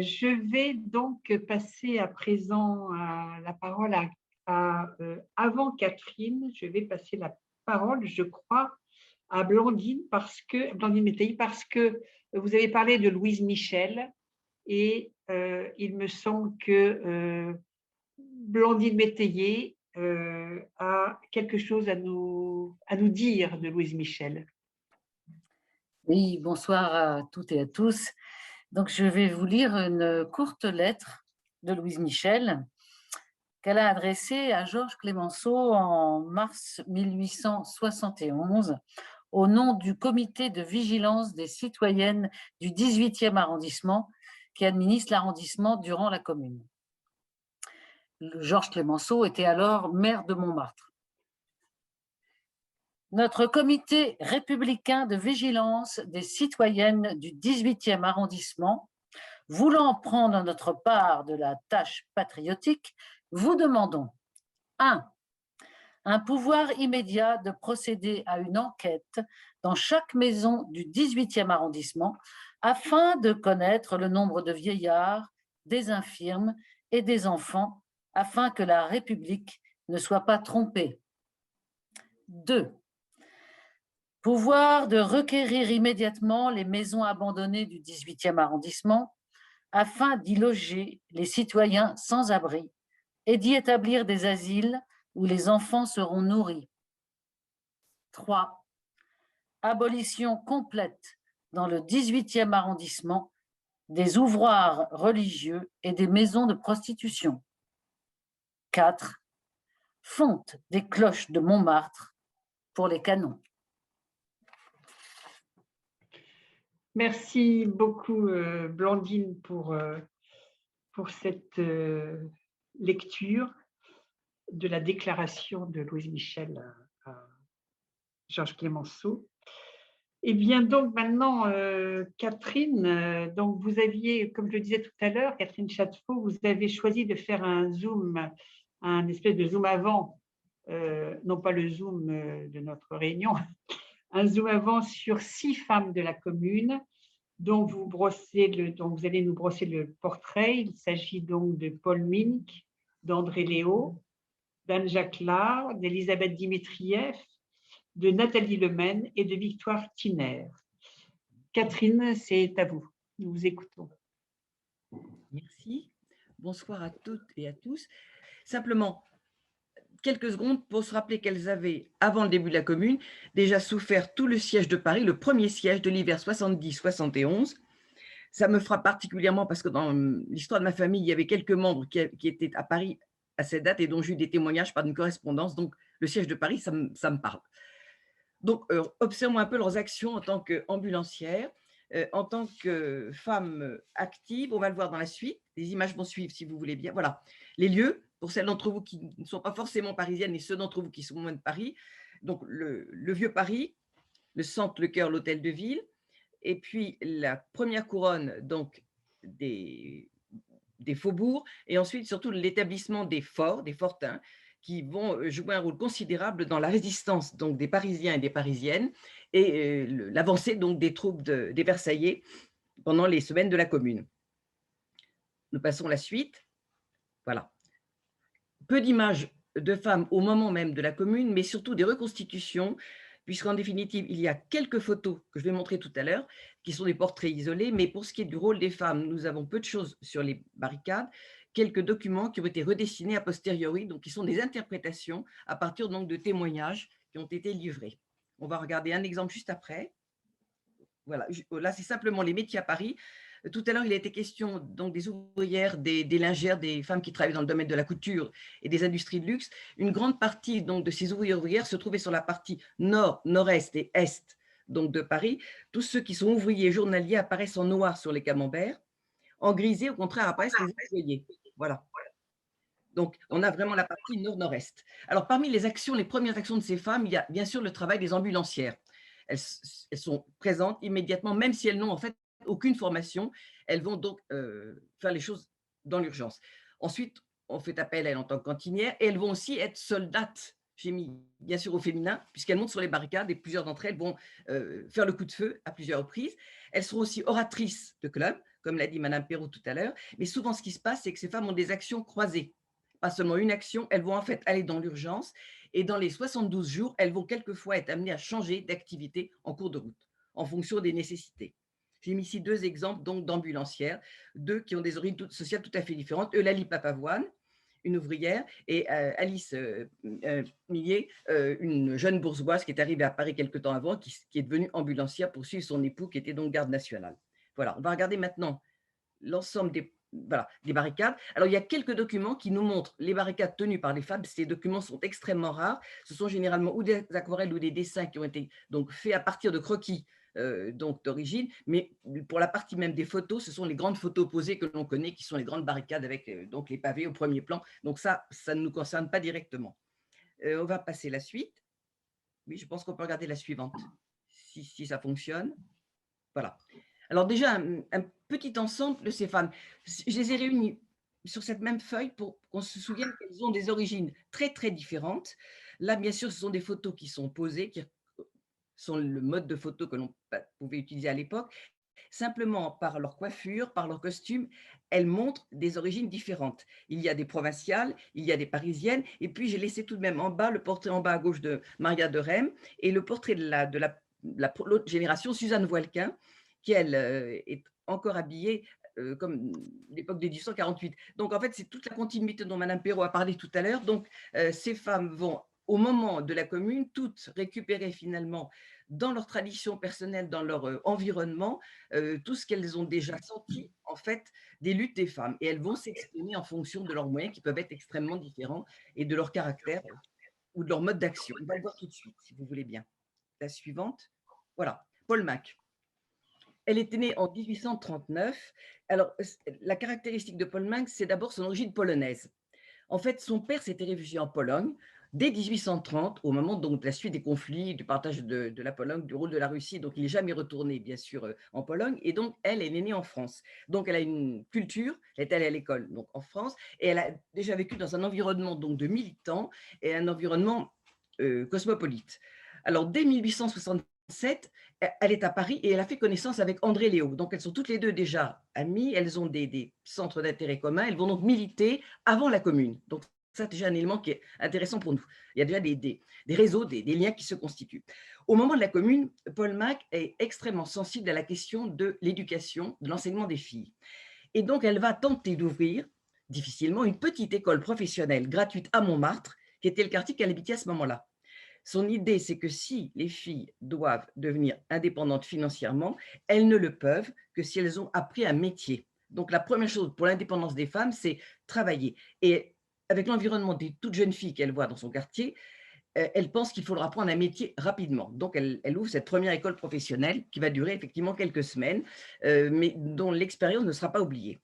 Je vais donc passer à présent la parole avant Catherine, je vais passer la parole, je crois, à Blandine Métayer, parce que vous avez parlé de Louise Michel et il me semble que Blandine Métayer a quelque chose à nous dire de Louise Michel. Oui, bonsoir à toutes et à tous. Donc, je vais vous lire une courte lettre de Louise Michel qu'elle a adressée à Georges Clemenceau en mars 1871 au nom du comité de vigilance des citoyennes du 18e arrondissement qui administre l'arrondissement durant la Commune. Georges Clemenceau était alors maire de Montmartre. Notre comité républicain de vigilance des citoyennes du 18e arrondissement, voulant prendre notre part de la tâche patriotique, vous demandons 1. Un pouvoir immédiat de procéder à une enquête dans chaque maison du 18e arrondissement afin de connaître le nombre de vieillards, des infirmes et des enfants, afin que la République ne soit pas trompée. 2. Pouvoir de requérir immédiatement les maisons abandonnées du 18e arrondissement afin d'y loger les citoyens sans abri et d'y établir des asiles où les enfants seront nourris. 3. Abolition complète dans le 18e arrondissement des ouvroirs religieux et des maisons de prostitution. 4. Fonte des cloches de Montmartre pour les canons. Merci beaucoup, Blandine, pour cette lecture de la déclaration de Louise Michel à Georges Clemenceau. Eh bien, donc maintenant, Catherine, donc vous aviez, comme je le disais tout à l'heure, Catherine Château, vous avez choisi de faire un espèce de zoom avant, non pas le zoom de notre réunion, un zoom avant sur 6 femmes de la commune dont vous allez nous brosser le portrait. Il s'agit donc de Paul Mink, d'André Léo, d'Anne Jacquelard, d'Elisabeth Dimitrieff, de Nathalie Lemaine et de Victoire Tiner. Catherine, c'est à vous. Nous vous écoutons. Merci. Bonsoir à toutes et à tous. Simplement, quelques secondes pour se rappeler qu'elles avaient, avant le début de la Commune, déjà souffert tout le siège de Paris, le premier siège de l'hiver 70-71. Ça me frappe particulièrement parce que dans l'histoire de ma famille, il y avait quelques membres qui étaient à Paris à cette date et dont j'ai eu des témoignages par une correspondance. Donc, le siège de Paris, ça me parle. Donc, observons un peu leurs actions en tant qu'ambulancières, en tant que femmes actives. On va le voir dans la suite. Les images vont suivre si vous voulez bien. Voilà, les lieux, pour celles d'entre vous qui ne sont pas forcément parisiennes et ceux d'entre vous qui sont moins de Paris. Donc, le Vieux Paris, le centre, le cœur, l'hôtel de ville. Et puis, la première couronne donc, des faubourgs. Et ensuite, surtout, l'établissement des forts, des fortins, qui vont jouer un rôle considérable dans la résistance donc, des Parisiens et des Parisiennes et l'avancée donc, des troupes des Versaillais pendant les semaines de la Commune. Nous passons à la suite. Voilà. Peu d'images de femmes au moment même de la Commune, mais surtout des reconstitutions, puisqu'en définitive, il y a quelques photos que je vais montrer tout à l'heure, qui sont des portraits isolés, mais pour ce qui est du rôle des femmes, nous avons peu de choses sur les barricades, quelques documents qui ont été redessinés a posteriori, donc qui sont des interprétations à partir donc, de témoignages qui ont été livrés. On va regarder un exemple juste après. Voilà, là, c'est simplement les métiers à Paris. Tout à l'heure, il a été question donc, des ouvrières, des lingères, des femmes qui travaillent dans le domaine de la couture et des industries de luxe. Une grande partie donc, de ces ouvrières se trouvait sur la partie nord, nord-est et est donc, de Paris. Tous ceux qui sont ouvriers journaliers apparaissent en noir sur les camemberts. En grisé, au contraire, apparaissent les employés. Voilà. Donc, on a vraiment la partie nord-nord-est. Alors, parmi les actions, les premières actions de ces femmes, il y a bien sûr le travail des ambulancières. Elles sont présentes immédiatement, même si elles n'ont en fait aucune formation. Elles vont donc faire les choses dans l'urgence. Ensuite, on fait appel à elles en tant que cantinières et elles vont aussi être soldates. J'ai mis bien sûr au féminin, puisqu'elles montent sur les barricades et plusieurs d'entre elles vont faire le coup de feu à plusieurs reprises. Elles seront aussi oratrices de club, comme l'a dit Madame Perrault tout à l'heure. Mais souvent, ce qui se passe, c'est que ces femmes ont des actions croisées. Pas seulement une action, elles vont en fait aller dans l'urgence. Et dans les 72 jours, elles vont quelquefois être amenées à changer d'activité en cours de route, en fonction des nécessités. J'ai mis ici 2 exemples donc d'ambulancières, 2 qui ont des origines sociales tout à fait différentes. Eulalie Papavoine, une ouvrière, et Alice Millet, une jeune bourgeoise qui est arrivée à Paris quelque temps avant, qui est devenue ambulancière pour suivre son époux qui était donc garde nationale. Voilà, on va regarder maintenant l'ensemble des barricades. Alors, il y a quelques documents qui nous montrent les barricades tenues par les femmes. Ces documents sont extrêmement rares. Ce sont généralement ou des aquarelles ou des dessins qui ont été donc faits à partir de croquis donc d'origine, mais pour la partie même des photos, ce sont les grandes photos posées que l'on connaît, qui sont les grandes barricades avec donc les pavés au premier plan. Donc ça ne nous concerne pas directement. On va passer la suite. Oui, je pense qu'on peut regarder la suivante, si ça fonctionne. Voilà. Alors déjà, un petit ensemble de ces femmes. Je les ai réunies sur cette même feuille pour qu'on se souvienne qu'elles ont des origines très, très différentes. Là, bien sûr, ce sont des photos qui sont posées, qui sont le mode de photo que l'on pouvait utiliser à l'époque. Simplement, par leur coiffure, par leur costume, elles montrent des origines différentes. Il y a des provinciales, il y a des parisiennes, et puis j'ai laissé tout de même en bas le portrait en bas à gauche de Maria de Rem et le portrait de l'autre génération, Suzanne Voilquin, qui, elle, est encore habillée comme l'époque de 1848. Donc, en fait, c'est toute la continuité dont Madame Perrault a parlé tout à l'heure. Donc, ces femmes vont, au moment de la Commune, toutes récupérer finalement dans leur tradition personnelle, dans leur environnement, tout ce qu'elles ont déjà senti, en fait, des luttes des femmes. Et elles vont s'exprimer en fonction de leurs moyens qui peuvent être extrêmement différents et de leur caractère ou de leur mode d'action. On va le voir tout de suite, si vous voulez bien. La suivante. Voilà, Paul Mac. Elle était née en 1839. Alors, la caractéristique de Paul Mac, c'est d'abord son origine polonaise. En fait, son père s'était réfugié en Pologne dès 1830, au moment donc, de la suite des conflits, du partage de la Pologne, du rôle de la Russie. Donc, il n'est jamais retourné, bien sûr, en Pologne. Et donc, elle est née en France. Donc, elle a une culture, elle est allée à l'école donc, en France, et elle a déjà vécu dans un environnement donc, de militants et un environnement cosmopolite. Alors, dès 1867, elle est à Paris et elle a fait connaissance avec André Léo. Donc, elles sont toutes les deux déjà amies, elles ont des centres d'intérêt communs, elles vont donc militer avant la Commune. Donc, ça, c'est déjà un élément qui est intéressant pour nous. Il y a déjà des réseaux, des liens qui se constituent. Au moment de la Commune, Paul Mac est extrêmement sensible à la question de l'éducation, de l'enseignement des filles. Et donc, elle va tenter d'ouvrir, difficilement, une petite école professionnelle gratuite à Montmartre, qui était le quartier qu'elle habitait à ce moment-là. Son idée, c'est que si les filles doivent devenir indépendantes financièrement, elles ne le peuvent que si elles ont appris un métier. Donc, la première chose pour l'indépendance des femmes, c'est travailler. Et avec l'environnement des toutes jeunes filles qu'elle voit dans son quartier, elle pense qu'il faut leur apprendre un métier rapidement. Donc, elle ouvre cette première école professionnelle qui va durer effectivement quelques semaines, mais dont l'expérience ne sera pas oubliée.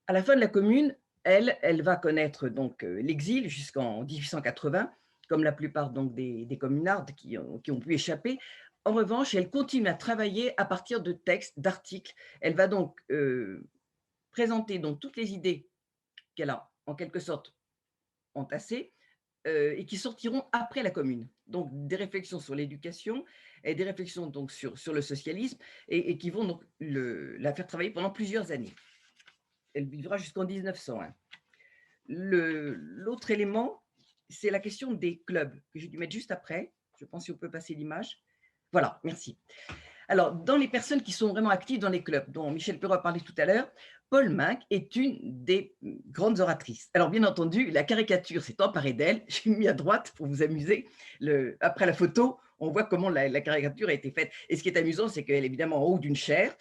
À la fin de la Commune, elle va connaître donc l'exil jusqu'en 1880, comme la plupart donc, des communardes qui ont pu échapper. En revanche, elle continue à travailler à partir de textes, d'articles. Elle va donc présenter donc, toutes les idées qu'elle a en quelque sorte entassées et qui sortiront après la Commune. Donc des réflexions sur l'éducation et des réflexions donc, sur le socialisme et qui vont donc la faire travailler pendant plusieurs années. Elle vivra jusqu'en 1901. L'autre élément, c'est la question des clubs, que j'ai dû mettre juste après. Je pense qu'on peut passer l'image. Voilà, merci. Alors, dans les personnes qui sont vraiment actives dans les clubs, dont Michel Perrault a parlé tout à l'heure, Paul Mac est une des grandes oratrices. Alors, bien entendu, la caricature s'est emparée d'elle. J'ai mis à droite pour vous amuser. Après la photo, on voit comment la caricature a été faite. Et ce qui est amusant, c'est qu'elle est évidemment en haut d'une chaire.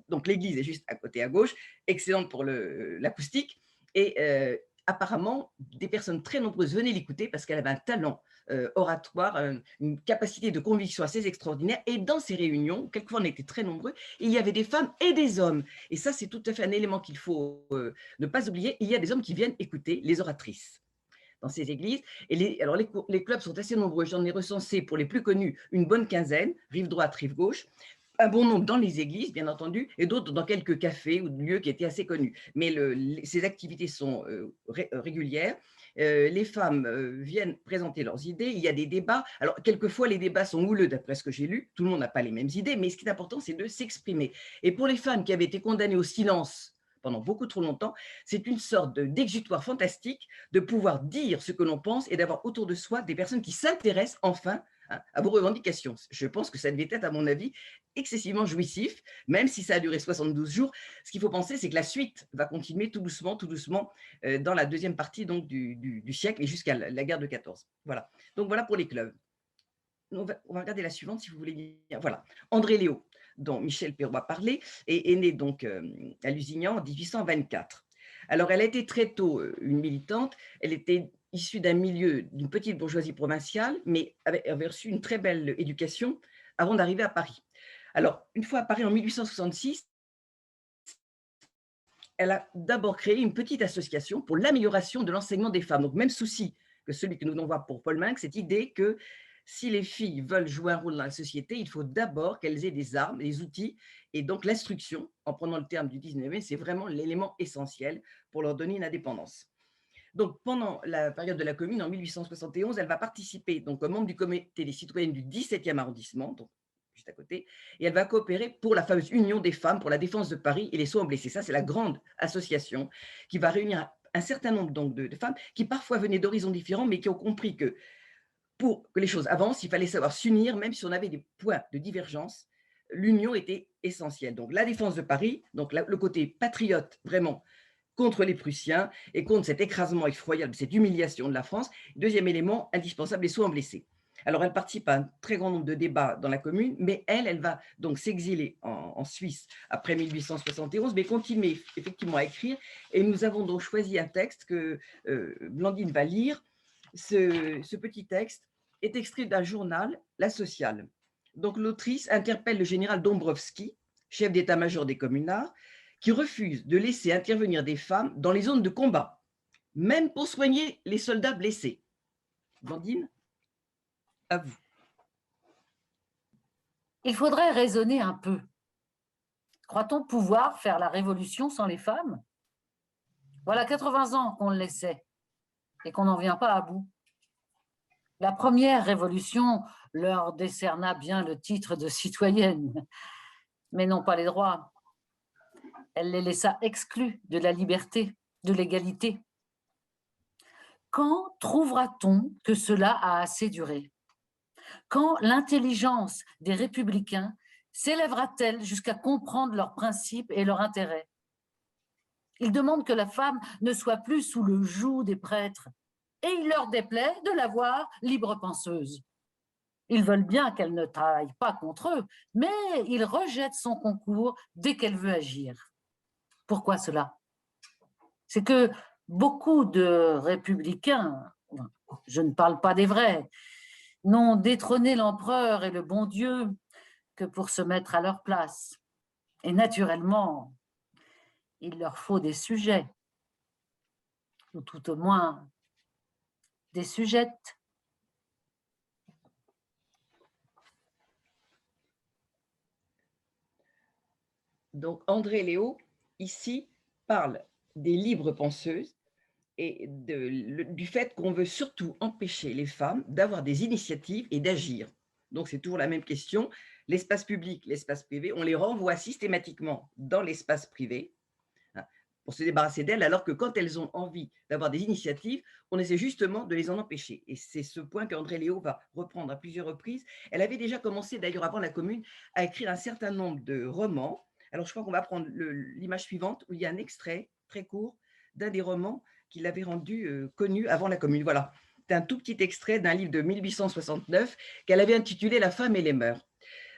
Donc, l'église est juste à côté à gauche, excellente pour l'acoustique. Et apparemment, des personnes très nombreuses venaient l'écouter parce qu'elle avait un talent oratoire, une capacité de conviction assez extraordinaire. Et dans ces réunions, quelquefois on était très nombreux, il y avait des femmes et des hommes. Et ça, c'est tout à fait un élément qu'il faut ne pas oublier. Il y a des hommes qui viennent écouter les oratrices dans ces églises. Et alors les clubs sont assez nombreux. J'en ai recensé pour les plus connus une bonne quinzaine, rive droite, rive gauche. un bon nombre dans les églises, bien entendu, et d'autres dans quelques cafés ou lieux qui étaient assez connus. Mais ces activités sont régulières. Les femmes viennent présenter leurs idées, il y a des débats. Alors, quelquefois, les débats sont houleux, d'après ce que j'ai lu. Tout le monde n'a pas les mêmes idées, mais ce qui est important, c'est de s'exprimer. Et pour les femmes qui avaient été condamnées au silence pendant beaucoup trop longtemps, c'est une sorte d'exutoire fantastique de pouvoir dire ce que l'on pense et d'avoir autour de soi des personnes qui s'intéressent enfin à vos revendications. Je pense que ça devait être, à mon avis, excessivement jouissif, même si ça a duré 72 jours. Ce qu'il faut penser, c'est que la suite va continuer tout doucement, dans la deuxième partie donc, du siècle et jusqu'à la guerre de 14. Voilà. Donc voilà pour les clubs. On va regarder la suivante, si vous voulez dire. Voilà. André Léo, dont Michel Perrault a parlé, est né donc à Lusignan en 1824. Alors, elle a été très tôt une militante. Elle était issue d'un milieu, d'une petite bourgeoisie provinciale, mais avait reçu une très belle éducation avant d'arriver à Paris. Alors, une fois à Paris en 1866, elle a d'abord créé une petite association pour l'amélioration de l'enseignement des femmes. Donc, même souci que celui que nous venons voir pour Paul Minc, cette idée que si les filles veulent jouer un rôle dans la société, il faut d'abord qu'elles aient des armes, des outils, et donc l'instruction, en prenant le terme du 19e, c'est vraiment l'élément essentiel pour leur donner une indépendance. Donc, pendant la période de la Commune, en 1871, elle va participer donc, comme membre du comité des citoyennes du 17e arrondissement, donc juste à côté, et elle va coopérer pour la fameuse Union des femmes pour la défense de Paris et les soins aux blessés. Ça, c'est la grande association qui va réunir un certain nombre donc, de femmes qui parfois venaient d'horizons différents, mais qui ont compris que pour que les choses avancent, il fallait savoir s'unir, même si on avait des points de divergence. L'union était essentielle. Donc, la défense de Paris, donc le côté patriote, vraiment, contre les Prussiens et contre cet écrasement effroyable, cette humiliation de la France. Deuxième élément indispensable, les soins aux blessés. Alors, elle participe à un très grand nombre de débats dans la Commune, mais elle va donc s'exiler en Suisse après 1871, mais continuer effectivement à écrire. Et nous avons donc choisi un texte que Blandine va lire. Ce petit texte est extrait d'un journal, La Sociale. Donc, l'autrice interpelle le général Dombrowski, chef d'état-major des communards, qui refuse de laisser intervenir des femmes dans les zones de combat, même pour soigner les soldats blessés. Blandine, à vous. Il faudrait raisonner un peu. Croit-on pouvoir faire la révolution sans les femmes? Voilà 80 ans qu'on le laissait et qu'on n'en vient pas à bout. La première révolution leur décerna bien le titre de citoyenne, mais non pas les droits. Elle les laissa exclus de la liberté, de l'égalité. Quand trouvera-t-on que cela a assez duré? Quand l'intelligence des républicains s'élèvera-t-elle jusqu'à comprendre leurs principes et leurs intérêts? Ils demandent que la femme ne soit plus sous le joug des prêtres, et il leur déplaît de la voir libre penseuse. Ils veulent bien qu'elle ne travaille pas contre eux, mais ils rejettent son concours dès qu'elle veut agir. Pourquoi cela? C'est que beaucoup de républicains, je ne parle pas des vrais, n'ont détrôné l'empereur et le bon Dieu que pour se mettre à leur place. Et naturellement, il leur faut des sujets, ou tout au moins des sujettes. Donc, André Léo, ici, parle des libres penseuses et du fait qu'on veut surtout empêcher les femmes d'avoir des initiatives et d'agir. Donc, c'est toujours la même question. L'espace public, l'espace privé, on les renvoie systématiquement dans l'espace privé pour se débarrasser d'elles, alors que quand elles ont envie d'avoir des initiatives, on essaie justement de les en empêcher. Et c'est ce point qu'André Léo va reprendre à plusieurs reprises. Elle avait déjà commencé, d'ailleurs avant la Commune, à écrire un certain nombre de romans. Alors, je crois qu'on va prendre l'image suivante, où il y a un extrait très court d'un des romans qu'il avait rendu connu avant la Commune. Voilà, c'est un tout petit extrait d'un livre de 1869 qu'elle avait intitulé « La femme et les mœurs ».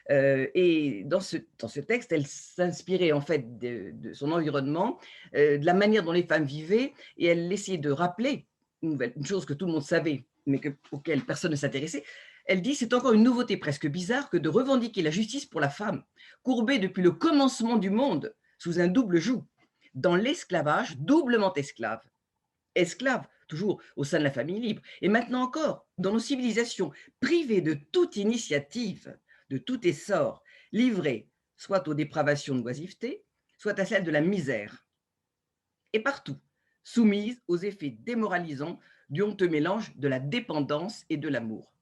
Et dans ce texte, elle s'inspirait en fait de son environnement, de la manière dont les femmes vivaient, et elle essayait de rappeler une chose que tout le monde savait, mais auquel personne ne s'intéressait. Elle dit: c'est encore une nouveauté presque bizarre que de revendiquer la justice pour la femme, courbée depuis le commencement du monde sous un double joug, dans l'esclavage, doublement esclave. Esclave, toujours au sein de la famille libre, et maintenant encore, dans nos civilisations, privées de toute initiative, de tout essor, livrée soit aux dépravations de l'oisiveté, soit à celle de la misère. Et partout, soumise aux effets démoralisants du honteux mélange de la dépendance et de l'amour.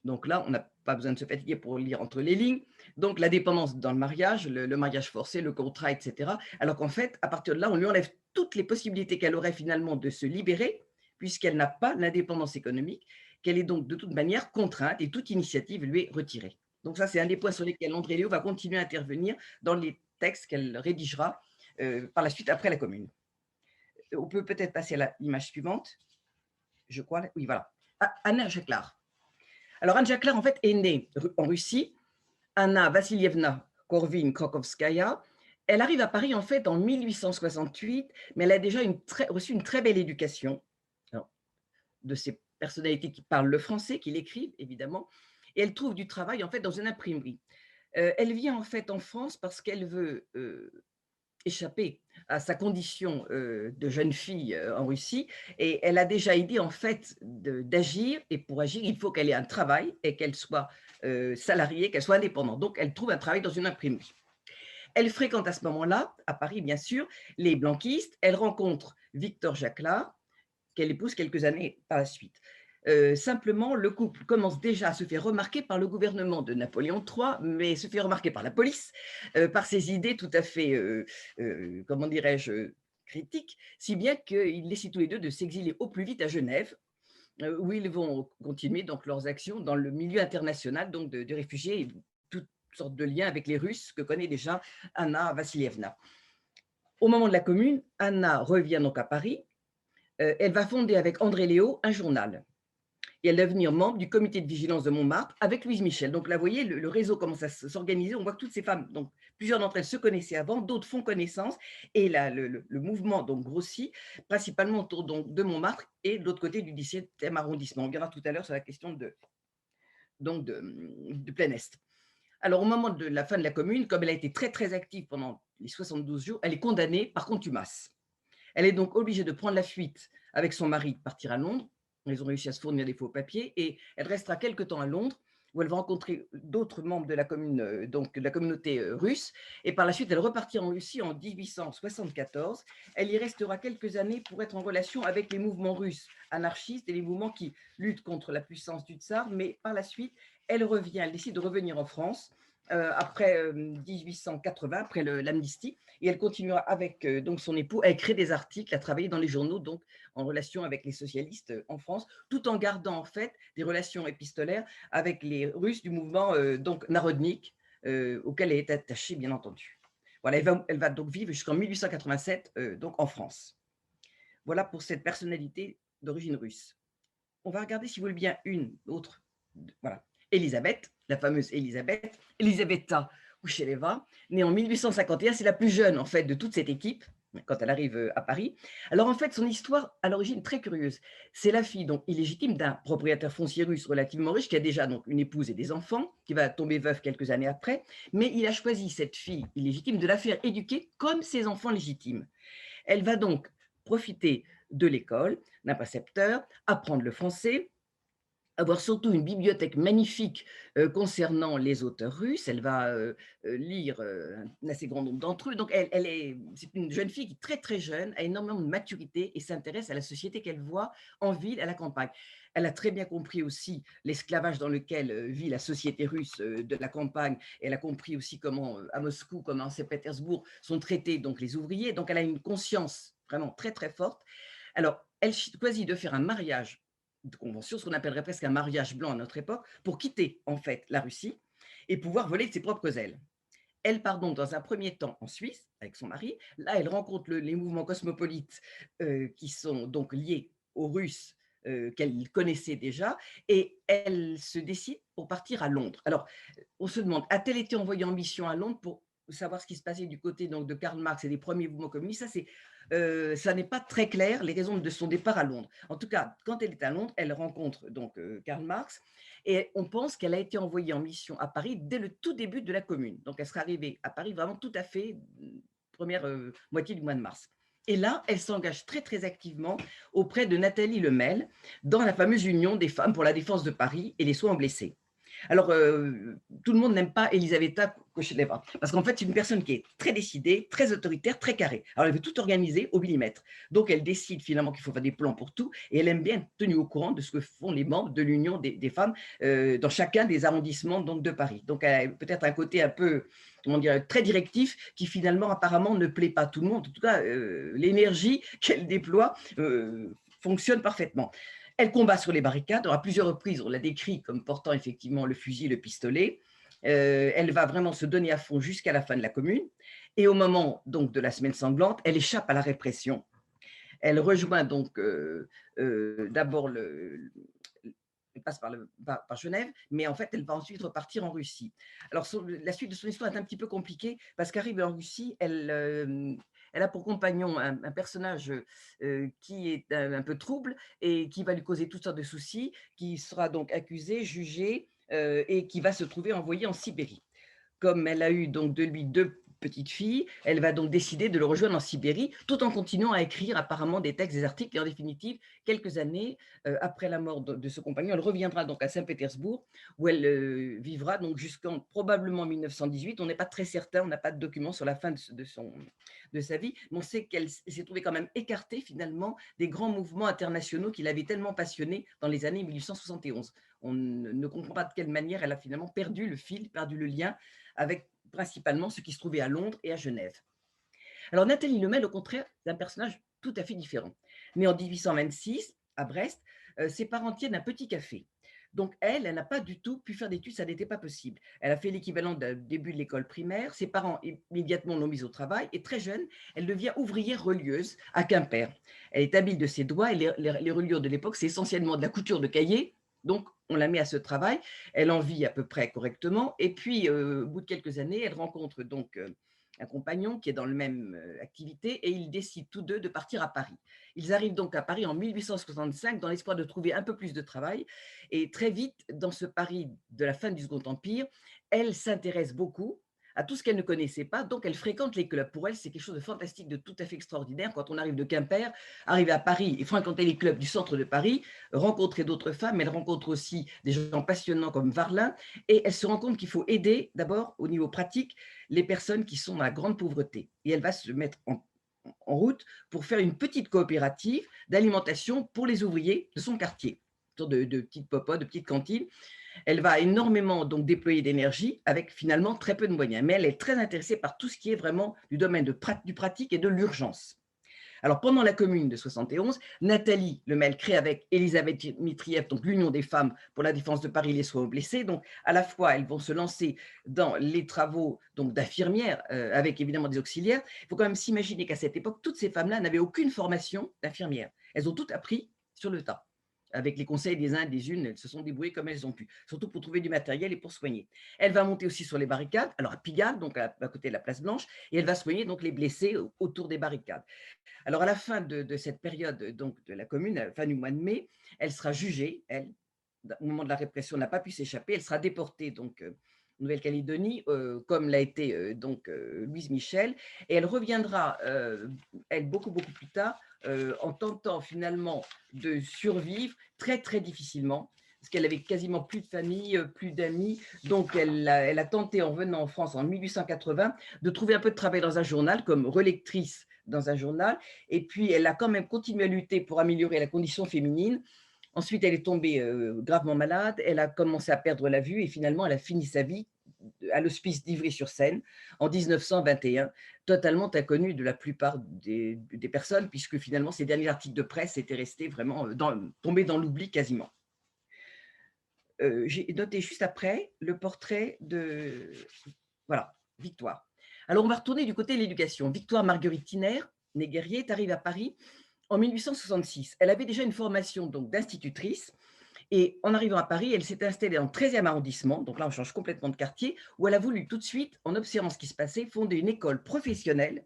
Donc là, on n'a pas besoin de se fatiguer pour lire entre les lignes. Donc la dépendance dans le mariage, le mariage forcé, le contrat, etc. Alors qu'en fait, à partir de là, on lui enlève toutes les possibilités qu'elle aurait finalement de se libérer, puisqu'elle n'a pas l'indépendance économique, qu'elle est donc de toute manière contrainte et toute initiative lui est retirée. Donc ça, c'est un des points sur lesquels André Léo va continuer à intervenir dans les textes qu'elle rédigera par la suite après la Commune. On peut peut-être passer à l'image suivante. Je crois, oui, voilà. Anna Jacquelard. Alors, Anne Jacquelard, en fait, est née en Russie. Anna Vassilievna Korvin-Krokovskaya. Elle arrive à Paris, en fait, en 1868, mais elle a déjà reçu une très belle éducation. Alors, de ces personnalités qui parlent le français, qui l'écrivent, évidemment. Et elle trouve du travail, en fait, dans une imprimerie. Elle vient, en fait, en France parce qu'elle veut échapper à sa condition de jeune fille en Russie, et elle a déjà idée en fait d'agir, et pour agir, il faut qu'elle ait un travail et qu'elle soit salariée, qu'elle soit indépendante. Donc, elle trouve un travail dans une imprimerie. Elle fréquente à ce moment-là, à Paris bien sûr, les blanquistes. Elle rencontre Victor Jacquelard, qu'elle épouse quelques années par la suite. Simplement, le couple commence déjà à se faire remarquer par le gouvernement de Napoléon III, mais se fait remarquer par la police, par ses idées tout à fait, comment dirais-je, critiques, si bien qu'il décident tous les deux de s'exiler au plus vite à Genève, où ils vont continuer donc leurs actions dans le milieu international donc de réfugiés et toutes sortes de liens avec les Russes que connaît déjà Anna Vassilievna. Au moment de la Commune, Anna revient donc à Paris. Elle va fonder avec André Léo un journal. Et elle va devenir membre du comité de vigilance de Montmartre avec Louise Michel. Donc là, vous voyez, le réseau commence à s'organiser. On voit que toutes ces femmes, donc plusieurs d'entre elles se connaissaient avant, d'autres font connaissance. Et là, le mouvement donc grossit, principalement autour donc, de Montmartre et de l'autre côté du 17e arrondissement. On viendra tout à l'heure sur la question de plein Est. Alors, au moment de la fin de la Commune, comme elle a été très, très active pendant les 72 jours, elle est condamnée par contumace. Elle est donc obligée de prendre la fuite avec son mari, de partir à Londres. Ils ont réussi à se fournir des faux papiers et elle restera quelque temps à Londres où elle va rencontrer d'autres membres de la commune, donc de la communauté russe. Et par la suite, elle repartira en Russie en 1874. Elle y restera quelques années pour être en relation avec les mouvements russes anarchistes et les mouvements qui luttent contre la puissance du tsar. Mais par la suite, elle revient, elle décide de revenir en France après 1880, après l'amnistie, et elle continuera avec donc son époux à écrire des articles, à travailler dans les journaux, donc en relation avec les socialistes en France, tout en gardant en fait des relations épistolaires avec les Russes du mouvement donc Narodnik, auquel elle est attachée, bien entendu. Voilà, elle va donc vivre jusqu'en 1887 donc en France. Voilà pour cette personnalité d'origine russe. On va regarder, si vous voulez bien, une autre. Voilà. Élisabeth, la fameuse Élisabeth, Elisabetta Ushileva, née en 1851, c'est la plus jeune en fait de toute cette équipe quand elle arrive à Paris. Alors en fait, son histoire à l'origine très curieuse. C'est la fille donc illégitime d'un propriétaire foncier russe relativement riche qui a déjà donc une épouse et des enfants, qui va tomber veuve quelques années après, mais il a choisi cette fille illégitime de la faire éduquer comme ses enfants légitimes. Elle va donc profiter de l'école, d'un précepteur, apprendre le français, avoir surtout une bibliothèque magnifique concernant les auteurs russes. Elle va lire un assez grand nombre d'entre eux. Donc, c'est une jeune fille qui, très très jeune, a énormément de maturité et s'intéresse à la société qu'elle voit en ville, à la campagne. Elle a très bien compris aussi l'esclavage dans lequel vit la société russe de la campagne. Elle a compris aussi comment, à Moscou, comme à Saint-Pétersbourg, sont traités donc les ouvriers. Donc, elle a une conscience vraiment très très forte. Alors, elle choisit de faire un mariage de convention, ce qu'on appellerait presque un mariage blanc à notre époque, pour quitter en fait la Russie et pouvoir voler de ses propres ailes. Elle part donc dans un premier temps en Suisse avec son mari. Là, elle rencontre les mouvements cosmopolites qui sont donc liés aux Russes qu'elle connaissait déjà, et elle se décide pour partir à Londres. Alors, on se demande, a-t-elle été envoyée en mission à Londres pour savoir ce qui se passait du côté donc, de Karl Marx et des premiers mouvements communistes? Ça n'est pas très clair, les raisons de son départ à Londres. En tout cas, quand elle est à Londres, elle rencontre donc Karl Marx, et on pense qu'elle a été envoyée en mission à Paris dès le tout début de la Commune. Donc, elle sera arrivée à Paris vraiment tout à fait première moitié du mois de mars. Et là, elle s'engage très, très activement auprès de Nathalie Lemel dans la fameuse Union des femmes pour la défense de Paris et les soins aux blessés. Alors, tout le monde n'aime pas Elisaveta Košeleva, parce qu'en fait, c'est une personne qui est très décidée, très autoritaire, très carrée. Alors, elle veut tout organiser au millimètre. Donc, elle décide finalement qu'il faut faire des plans pour tout, et elle aime bien être tenue au courant de ce que font les membres de l'Union des femmes dans chacun des arrondissements donc, de Paris. Donc, elle a peut-être un côté un peu, comment dire, très directif, qui finalement, apparemment, ne plaît pas à tout le monde. En tout cas, l'énergie qu'elle déploie fonctionne parfaitement. Elle combat sur les barricades. À plusieurs reprises, on la décrit comme portant effectivement le fusil, le pistolet. Elle va vraiment se donner à fond jusqu'à la fin de la Commune. Et au moment donc de la semaine sanglante, elle échappe à la répression. Elle rejoint donc d'abord elle passe par Genève, mais en fait, elle va ensuite repartir en Russie. Alors, la suite de son histoire est un petit peu compliquée parce qu'arrivée en Russie, elle a pour compagnon un personnage qui est un peu trouble et qui va lui causer toutes sortes de soucis, qui sera donc accusé, jugé et qui va se trouver envoyé en Sibérie. Comme elle a eu donc de lui 2 petites filles, elle va donc décider de le rejoindre en Sibérie, tout en continuant à écrire apparemment des textes, des articles. Et en définitive, quelques années après la mort de ce compagnon, elle reviendra donc à Saint-Pétersbourg, où elle vivra donc jusqu'en probablement 1918. On n'est pas très certain, on n'a pas de documents sur la fin de sa vie, mais on sait qu'elle s'est trouvée quand même écartée finalement des grands mouvements internationaux qui l'avaient tellement passionnée dans les années 1871. On ne comprend pas de quelle manière elle a finalement perdu le fil, perdu le lien avec principalement ce qui se trouvait à Londres et à Genève. Alors Nathalie Lemel, au contraire, c'est un personnage tout à fait différent. Née en 1826 à Brest, ses parents tiennent un petit café. Donc elle n'a pas du tout pu faire d'études, ça n'était pas possible. Elle a fait l'équivalent d'un début de l'école primaire. Ses parents immédiatement l'ont mise au travail et très jeune, elle devient ouvrière relieuse à Quimper. Elle est habile de ses doigts et les reliures de l'époque, c'est essentiellement de la couture de cahiers. Donc, on la met à ce travail, elle en vit à peu près correctement, et puis au bout de quelques années, elle rencontre donc un compagnon qui est dans la même activité, et ils décident tous deux de partir à Paris. Ils arrivent donc à Paris en 1865 dans l'espoir de trouver un peu plus de travail, et très vite, dans ce Paris de la fin du Second Empire, elle s'intéresse beaucoup à tout ce qu'elle ne connaissait pas, donc elle fréquente les clubs. Pour elle, c'est quelque chose de fantastique, de tout à fait extraordinaire. Quand on arrive de Quimper, arriver à Paris et fréquenter les clubs du centre de Paris, rencontrer d'autres femmes, elle rencontre aussi des gens passionnants comme Varlin, et elle se rend compte qu'il faut aider d'abord au niveau pratique les personnes qui sont dans la grande pauvreté. Et elle va se mettre en route pour faire une petite coopérative d'alimentation pour les ouvriers de son quartier, une sorte de petites popotes, de petites cantines. Elle va énormément donc déployer d'énergie avec finalement très peu de moyens, mais elle est très intéressée par tout ce qui est vraiment du domaine du pratique et de l'urgence. Alors, pendant la Commune de 71, Nathalie Lemel crée avec Elisabeth Mitrieff, donc l'Union des femmes pour la défense de Paris, les soins aux blessés. Donc, à la fois, elles vont se lancer dans les travaux d'infirmières, avec évidemment des auxiliaires. Il faut quand même s'imaginer qu'à cette époque, toutes ces femmes-là n'avaient aucune formation d'infirmière. Elles ont toutes appris sur le tas. Avec les conseils des uns et des unes, elles se sont débrouillées comme elles ont pu, surtout pour trouver du matériel et pour soigner. Elle va monter aussi sur les barricades, alors à Pigalle, donc à côté de la place Blanche, et elle va soigner donc les blessés autour des barricades. Alors, à la fin de cette période donc, de la Commune, à la fin du mois de mai, elle sera jugée, elle, au moment de la répression, n'a pas pu s'échapper, elle sera déportée donc, en Nouvelle-Calédonie, comme l'a été Louise Michel, et elle reviendra, elle, beaucoup plus tard, en tentant finalement de survivre très, très difficilement, parce qu'elle avait quasiment plus de famille, plus d'amis. Donc, elle a tenté, en venant en France en 1880, de trouver un peu de travail dans un journal, comme relectrice dans un journal. Et puis, elle a quand même continué à lutter pour améliorer la condition féminine. Ensuite, elle est tombée gravement malade. Elle a commencé à perdre la vue et finalement, elle a fini sa vie à l'hospice d'Ivry-sur-Seine en 1921, totalement inconnue de la plupart des personnes, puisque finalement, ses derniers articles de presse étaient restés vraiment tombés dans l'oubli quasiment. J'ai noté juste après le portrait de voilà, Victoire. Alors, on va retourner du côté de l'éducation. Victoire Marguerite Tiner, née Guerrier, est arrivée à Paris en 1866. Elle avait déjà une formation donc d'institutrice. Et en arrivant à Paris, elle s'est installée dans le 13e arrondissement, donc là on change complètement de quartier, où elle a voulu tout de suite, en observant ce qui se passait, fonder une école professionnelle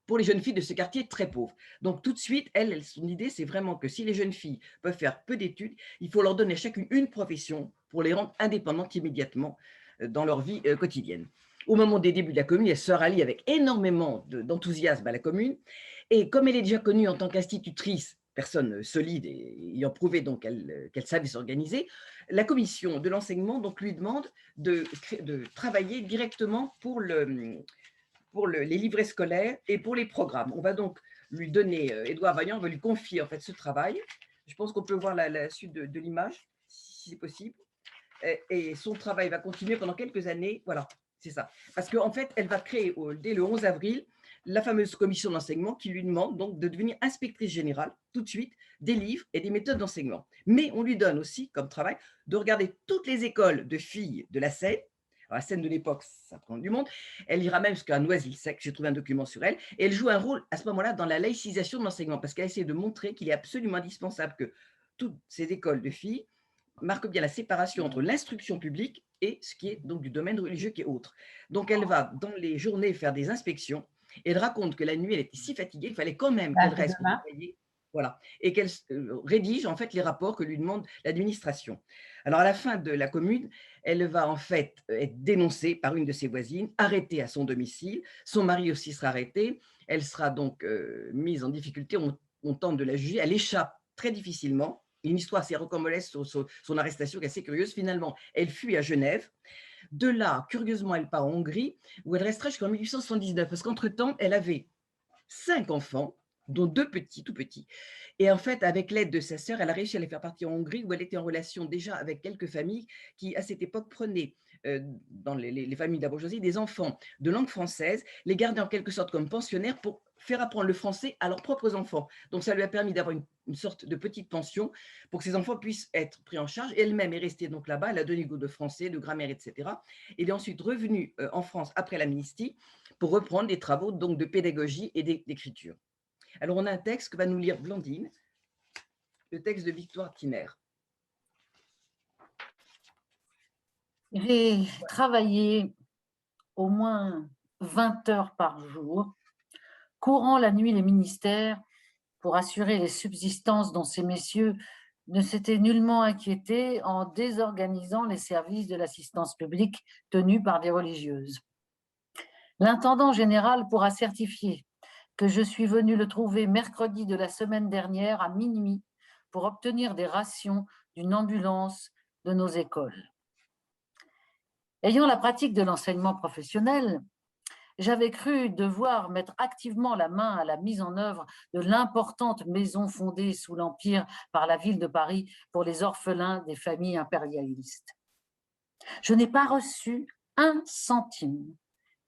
pour les jeunes filles de ce quartier très pauvre. Donc tout de suite, son idée, c'est vraiment que si les jeunes filles peuvent faire peu d'études, il faut leur donner chacune une profession pour les rendre indépendantes immédiatement dans leur vie quotidienne. Au moment des débuts de la Commune, elle se rallie avec énormément d'enthousiasme à la Commune. Et comme elle est déjà connue en tant qu'institutrice personne solide et ayant prouvé donc qu'elle savait s'organiser, la commission de l'enseignement donc lui demande de travailler directement pour les livrets scolaires et pour les programmes. On va donc lui donner, Édouard Vaillant va lui confier en fait ce travail. Je pense qu'on peut voir la suite de l'image, si c'est possible. Et son travail va continuer pendant quelques années. Voilà, c'est ça. Parce qu'en fait, elle va créer dès le 11 avril la fameuse commission d'enseignement qui lui demande donc de devenir inspectrice générale tout de suite des livres et des méthodes d'enseignement. Mais on lui donne aussi comme travail de regarder toutes les écoles de filles de la Seine. Alors, la Seine de l'époque, ça prend du monde. Elle ira même jusqu'à Noisy-le-Sec, j'ai trouvé un document sur elle, et elle joue un rôle à ce moment-là dans la laïcisation de l'enseignement, parce qu'elle essaie de montrer qu'il est absolument indispensable que toutes ces écoles de filles marquent bien la séparation entre l'instruction publique et ce qui est donc du domaine religieux qui est autre. Donc elle va dans les journées faire des inspections, et elle raconte que la nuit, elle était si fatiguée qu'il fallait quand même qu'elle reste pour travailler. Voilà, et qu'elle rédige en fait les rapports que lui demande l'administration. Alors à la fin de la commune, elle va en fait être dénoncée par une de ses voisines, arrêtée à son domicile. Son mari aussi sera arrêté. Elle sera donc mise en difficulté. On tente de la juger. Elle échappe très difficilement. Une histoire assez rocambolesque sur son arrestation qui est assez curieuse. Finalement, elle fuit à Genève. De là, curieusement, elle part en Hongrie, où elle restera jusqu'en 1879, parce qu'entre-temps, elle avait 5 enfants, dont 2 petits, tout petits. Et en fait, avec l'aide de sa sœur, elle a réussi à les faire partir en Hongrie, où elle était en relation déjà avec quelques familles qui, à cette époque, prenaient dans les familles de la bourgeoisie des enfants de langue française, les gardaient en quelque sorte comme pensionnaires pour faire apprendre le français à leurs propres enfants. Donc, ça lui a permis d'avoir une sorte de petite pension pour que ses enfants puissent être pris en charge. Elle-même est restée donc là-bas, elle a donné cours de français, de grammaire, etc. Elle est ensuite revenue en France après l'amnistie pour reprendre des travaux donc de pédagogie et d'écriture. Alors, on a un texte que va nous lire Blandine, le texte de Victoire Tiner. J'ai travaillé au moins 20 heures par jour, courant la nuit les ministères pour assurer les subsistances dont ces messieurs ne s'étaient nullement inquiétés en désorganisant les services de l'assistance publique tenus par des religieuses. L'intendant général pourra certifier que je suis venu le trouver mercredi de la semaine dernière à minuit pour obtenir des rations d'une ambulance de nos écoles. Ayant la pratique de l'enseignement professionnel, j'avais cru devoir mettre activement la main à la mise en œuvre de l'importante maison fondée sous l'Empire par la ville de Paris pour les orphelins des familles impérialistes. Je n'ai pas reçu 1 centime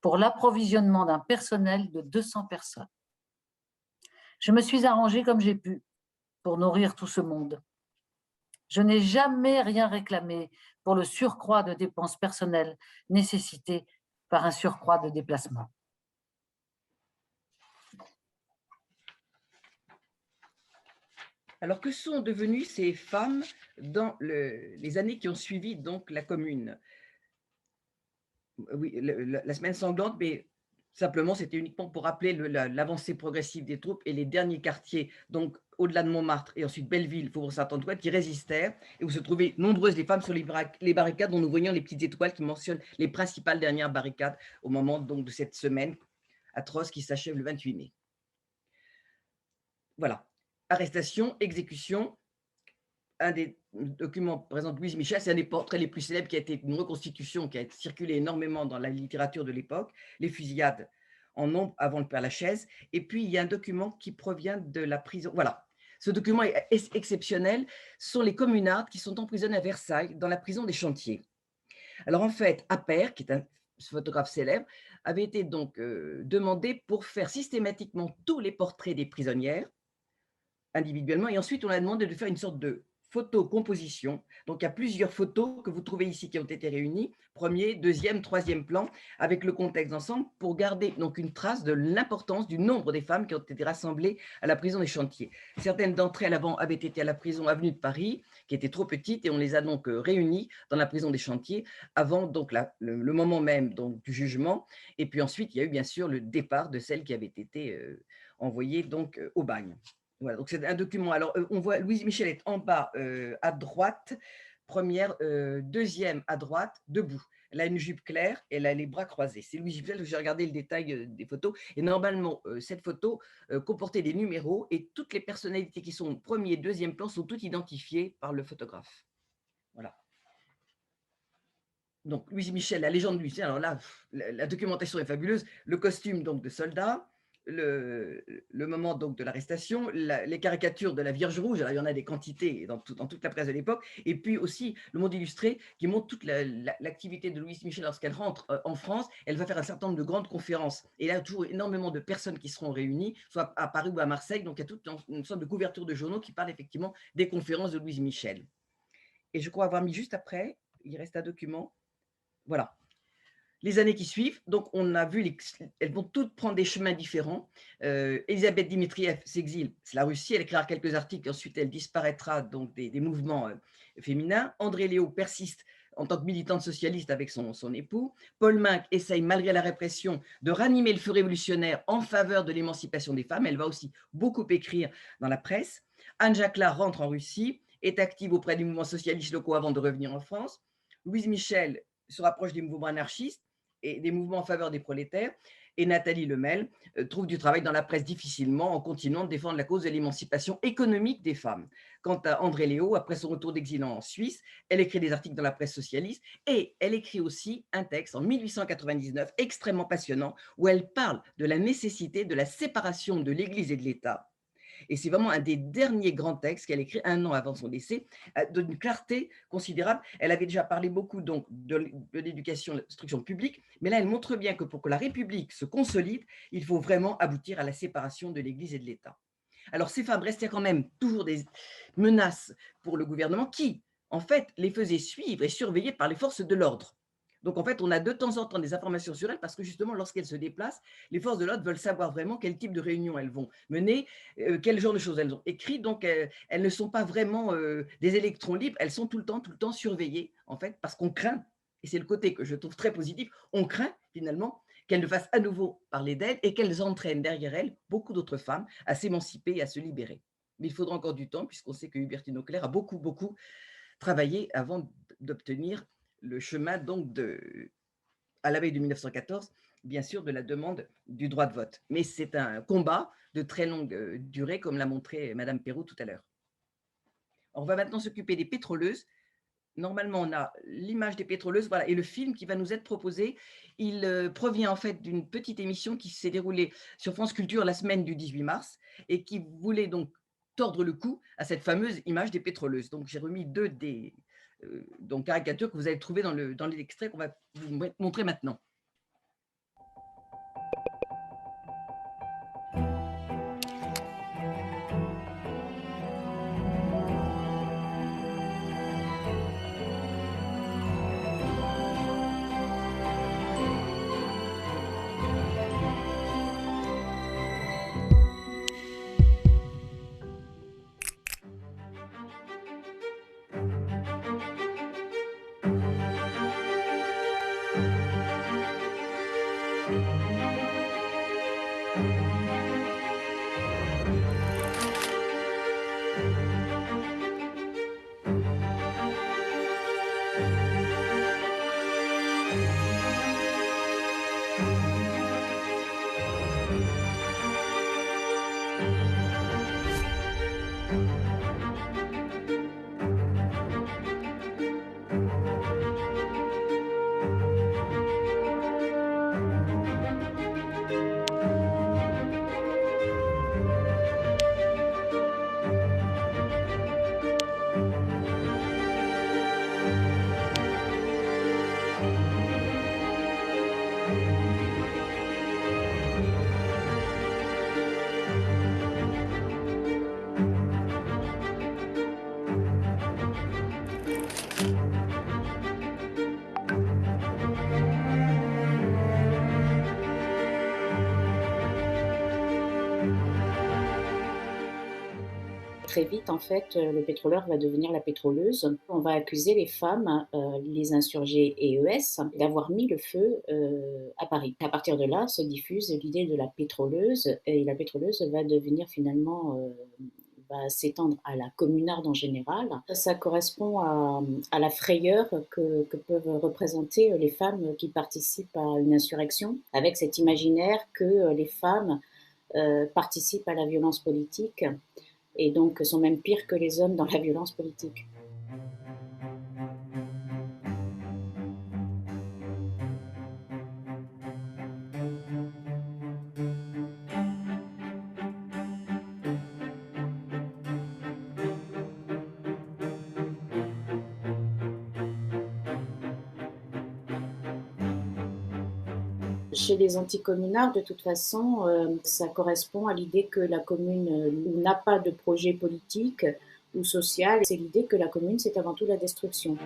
pour l'approvisionnement d'un personnel de 200 personnes. Je me suis arrangée comme j'ai pu pour nourrir tout ce monde. Je n'ai jamais rien réclamé pour le surcroît de dépenses personnelles nécessité par un surcroît de déplacement. Alors, que sont devenues ces femmes dans les années qui ont suivi donc la Commune? Oui, la semaine sanglante, mais simplement, c'était uniquement pour rappeler l'avancée progressive des troupes et les derniers quartiers, donc au-delà de Montmartre et ensuite Belleville, Faubourg Saint-Antoine, qui résistèrent et où se trouvaient nombreuses les femmes sur les barricades dont nous voyons les petites étoiles qui mentionnent les principales dernières barricades au moment donc de cette semaine atroce qui s'achève le 28 mai. Voilà, arrestation, exécution. Un des documents présente Louise Michel, c'est un des portraits les plus célèbres qui a été une reconstitution qui a circulé énormément dans la littérature de l'époque, les fusillades en nombre avant le Père Lachaise. Et puis, il y a un document qui provient de la prison. Voilà, ce document est exceptionnel. Ce sont les communards qui sont emprisonnés à Versailles dans la prison des Chantiers. Alors, en fait, Appert, qui est un photographe célèbre, avait été donc demandé pour faire systématiquement tous les portraits des prisonnières individuellement. Et ensuite, on a demandé de faire une sorte de photo-composition. Donc, il y a plusieurs photos que vous trouvez ici qui ont été réunies, premier, deuxième, troisième plan, avec le contexte ensemble, pour garder donc une trace de l'importance du nombre des femmes qui ont été rassemblées à la prison des Chantiers. Certaines d'entre elles avant avaient été à la prison Avenue de Paris, qui était trop petite, et on les a donc réunies dans la prison des Chantiers avant donc le moment même donc, du jugement. Et puis ensuite, il y a eu bien sûr le départ de celles qui avaient été envoyées donc au bagne. Voilà, donc c'est un document. Alors, on voit Louise Michelet en bas à droite, première, deuxième à droite, debout. Elle a une jupe claire et elle a les bras croisés. C'est Louise Michel, j'ai regardé le détail des photos. Et normalement, cette photo comportait des numéros et toutes les personnalités qui sont au premier et deuxième plan sont toutes identifiées par le photographe. Voilà. Donc, Louise Michel, la légende de Louise Michel, alors là, la documentation est fabuleuse. Le costume donc de soldat, le moment donc de l'arrestation, les caricatures de la Vierge Rouge, alors il y en a des quantités dans toute la presse de l'époque, et puis aussi le Monde illustré qui montre toute l'activité de Louise Michel lorsqu'elle rentre en France. Elle va faire un certain nombre de grandes conférences, et il y a toujours énormément de personnes qui seront réunies, soit à Paris ou à Marseille, donc il y a toute une sorte de couverture de journaux qui parle effectivement des conférences de Louise Michel. Et je crois avoir mis juste après, il reste un document, voilà. Les années qui suivent, donc on a vu, elles vont toutes prendre des chemins différents. Elisabeth Dimitrieff s'exile, c'est la Russie, elle écrira quelques articles, ensuite elle disparaîtra donc des mouvements féminins. André Léo persiste en tant que militante socialiste avec son époux. Paul Minc essaye, malgré la répression, de ranimer le feu révolutionnaire en faveur de l'émancipation des femmes. Elle va aussi beaucoup écrire dans la presse. Anne Jacquelard rentre en Russie, est active auprès des mouvements socialistes locaux avant de revenir en France. Louise Michel se rapproche des mouvements anarchistes et des mouvements en faveur des prolétaires. Et Nathalie Lemel trouve du travail dans la presse difficilement en continuant de défendre la cause de l'émancipation économique des femmes. Quant à André Léo, après son retour d'exil en Suisse, elle écrit des articles dans la presse socialiste et elle écrit aussi un texte en 1899 extrêmement passionnant où elle parle de la nécessité de la séparation de l'Église et de l'État. Et c'est vraiment un des derniers grands textes qu'elle écrit un an avant son décès, d'une clarté considérable. Elle avait déjà parlé beaucoup donc de l'éducation, de l'instruction publique, mais là, elle montre bien que pour que la République se consolide, il faut vraiment aboutir à la séparation de l'Église et de l'État. Alors, ces femmes restaient quand même toujours des menaces pour le gouvernement qui, en fait, les faisait suivre et surveiller par les forces de l'ordre. Donc, en fait, on a de temps en temps des informations sur elles parce que justement, lorsqu'elles se déplacent, les forces de l'ordre veulent savoir vraiment quel type de réunion elles vont mener, quel genre de choses elles ont écrit. Donc, elles ne sont pas vraiment des électrons libres, elles sont tout le temps surveillées, en fait, parce qu'on craint, et c'est le côté que je trouve très positif, on craint finalement qu'elles ne fassent à nouveau parler d'elles et qu'elles entraînent derrière elles beaucoup d'autres femmes à s'émanciper et à se libérer. Mais il faudra encore du temps, puisqu'on sait que Hubertine Auclair a beaucoup travaillé avant d'obtenir le chemin donc à la veille de 1914, bien sûr, de la demande du droit de vote. Mais c'est un combat de très longue durée, comme l'a montré Madame Perroux tout à l'heure. On va maintenant s'occuper des pétroleuses. Normalement, on a l'image des pétroleuses, voilà, et le film qui va nous être proposé, il provient en fait d'une petite émission qui s'est déroulée sur France Culture la semaine du 18 mars et qui voulait donc tordre le cou à cette fameuse image des pétroleuses. Donc, j'ai remis deux des donc caricatures que vous allez trouver dans l'extrait qu'on va vous montrer maintenant. Très vite, en fait, le pétroleur va devenir la pétroleuse. On va accuser les femmes, les insurgés et ES, d'avoir mis le feu à Paris. À partir de là, se diffuse l'idée de la pétroleuse, et la pétroleuse va devenir finalement va s'étendre à la communarde en général. Ça correspond à la frayeur que peuvent représenter les femmes qui participent à une insurrection, avec cet imaginaire que les femmes participent à la violence politique et donc sont même pires que les hommes dans la violence politique. Chez les anticommunards, de toute façon, ça correspond à l'idée que la commune n'a pas de projet politique ou social. C'est l'idée que la commune, c'est avant tout la destruction.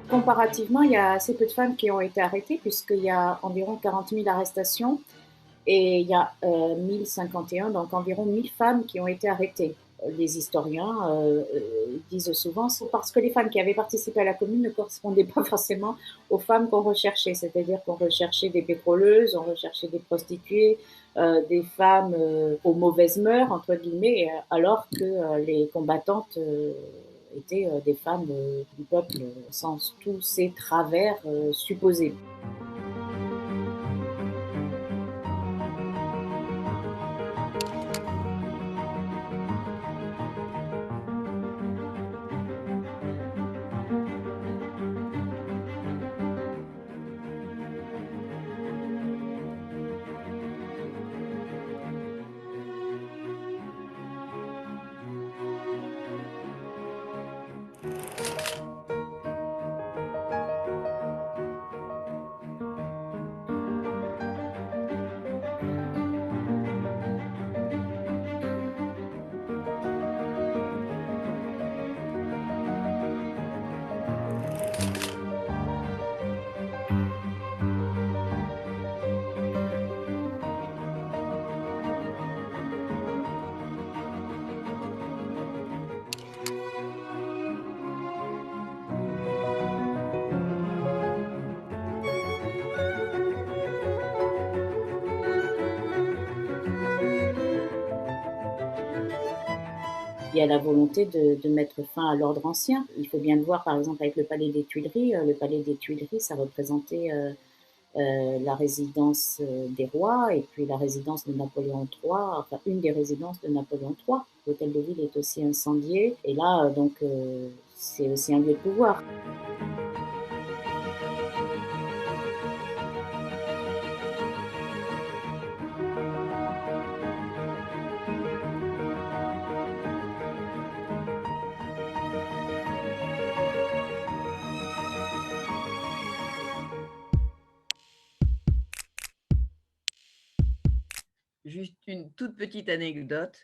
Comparativement, il y a assez peu de femmes qui ont été arrêtées, puisqu'il y a environ 40 000 arrestations et il y a 1051, donc environ 1000 femmes qui ont été arrêtées. Les historiens disent souvent c'est parce que les femmes qui avaient participé à la commune ne correspondaient pas forcément aux femmes qu'on recherchait, c'est-à-dire qu'on recherchait des pétroleuses, on recherchait des prostituées, des femmes aux mauvaises mœurs, entre guillemets, alors que les combattantes étaient des femmes du peuple sans tous ces travers supposés. Il y a la volonté de mettre fin à l'ordre ancien. Il faut bien le voir, par exemple, avec le palais des Tuileries. Le palais des Tuileries, ça représentait la résidence des rois et puis la résidence de Napoléon III, enfin une des résidences de Napoléon III. L'hôtel de ville est aussi incendié. Et là, donc, c'est aussi un lieu de pouvoir. Juste une toute petite anecdote.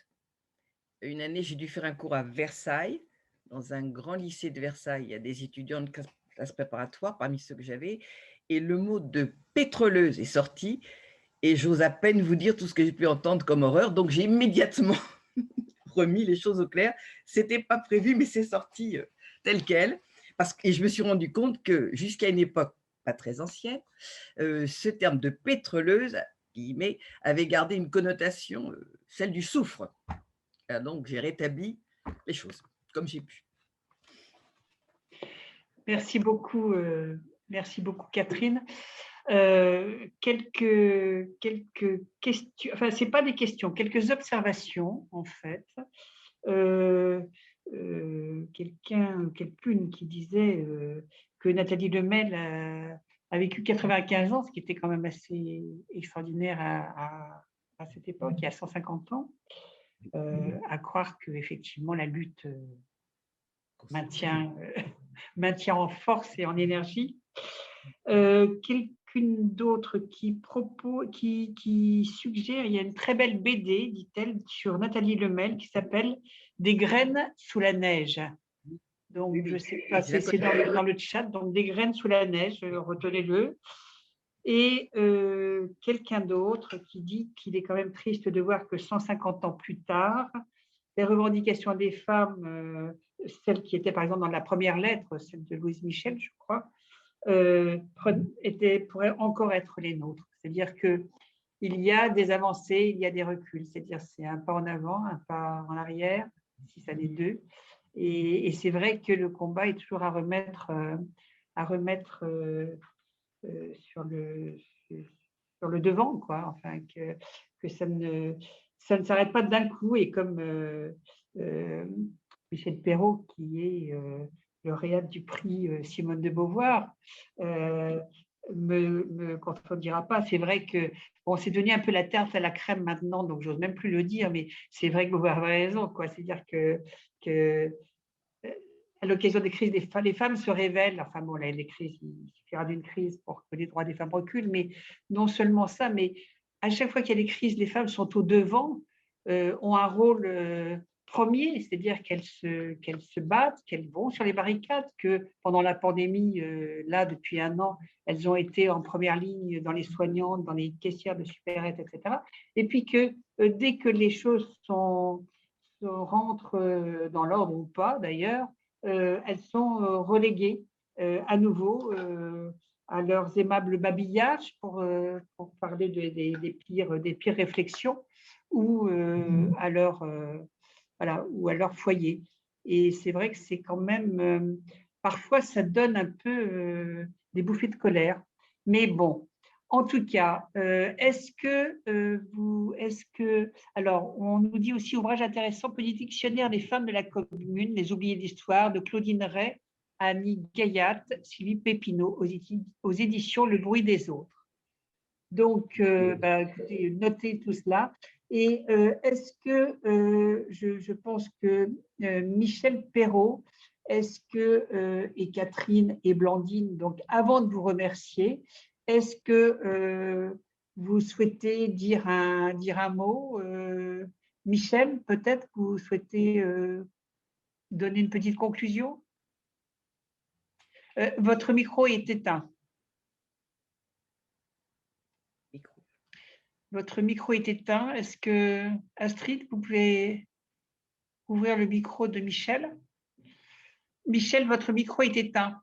Une année, j'ai dû faire un cours à Versailles, dans un grand lycée de Versailles. Il y a des étudiants de classe préparatoire parmi ceux que j'avais, et le mot de pétroleuse est sorti, et j'ose à peine vous dire tout ce que j'ai pu entendre comme horreur. Donc, j'ai immédiatement remis les choses au clair. Ce n'était pas prévu, mais c'est sorti tel quel. Et je me suis rendu compte que jusqu'à une époque pas très ancienne, ce terme de pétroleuse avait gardé une connotation, celle du soufre. Donc, j'ai rétabli les choses comme j'ai pu. Merci beaucoup Catherine. Quelques questions, enfin, ce n'est pas des questions, quelques observations en fait. Quelqu'une qui disait que Nathalie Lemel a vécu 95 ans, ce qui était quand même assez extraordinaire à cette époque, il y a 150 ans, à croire qu'effectivement la lutte maintient en force et en énergie. Quelqu'une d'autre qui suggère, il y a une très belle BD, dit-elle, sur Nathalie Lemel qui s'appelle « Des graines sous la neige ». Donc, Oui, je ne oui. sais pas, Je la c'est dans le chat, donc des graines sous la neige, retenez-le. Et quelqu'un d'autre qui dit qu'il est quand même triste de voir que 150 ans plus tard, les revendications des femmes, celles qui étaient par exemple dans la première lettre, celle de Louise Michel, je crois, pourraient encore être les nôtres. C'est-à-dire qu'il y a des avancées, il y a des reculs. C'est-à-dire c'est un pas en avant, un pas en arrière, si ça n'est deux. Et c'est vrai que le combat est toujours à remettre sur le devant, quoi. Enfin, que ça ne s'arrête pas d'un coup. Et comme Michel Perrault, qui est lauréate du prix Simone de Beauvoir, me contredira pas. C'est vrai que bon, c'est devenu un peu la tarte à la crème maintenant, donc j'ose même plus le dire, mais c'est vrai que Beauvoir a raison, quoi. C'est-à-dire que à l'occasion des crises, les femmes se révèlent. Enfin bon, là, les crises, il suffira d'une crise pour que les droits des femmes reculent, mais non seulement ça, mais à chaque fois qu'il y a des crises, les femmes sont au devant, ont un rôle premier, c'est-à-dire qu'elles se battent, qu'elles vont sur les barricades, que pendant la pandémie, là, depuis 1 an, elles ont été en première ligne dans les soignantes, dans les caissières de supérettes, etc. Et puis que dès que les choses rentrent dans l'ordre ou pas, d'ailleurs, elles sont reléguées à nouveau à leurs aimables babillages pour parler des pires réflexions ou à leur foyer. Et c'est vrai que c'est quand même, parfois ça donne un peu des bouffées de colère. Mais bon, en tout cas, alors on nous dit aussi ouvrage intéressant, petit dictionnaire des femmes de la commune, les oubliées d'histoire, de Claudine Ray, Annie Gayat, Sylvie Pépineau, aux éditions Le Bruit des Autres. Donc, écoutez, notez tout cela. Et est-ce que, je pense que Michel Perrault, est-ce que, et Catherine et Blandine, donc avant de vous remercier, est-ce que vous souhaitez dire un mot Michel, peut-être que vous souhaitez donner une petite conclusion? Votre micro est éteint. Votre micro est éteint. Est-ce que, Astrid, vous pouvez ouvrir le micro de Michel? Michel, votre micro est éteint.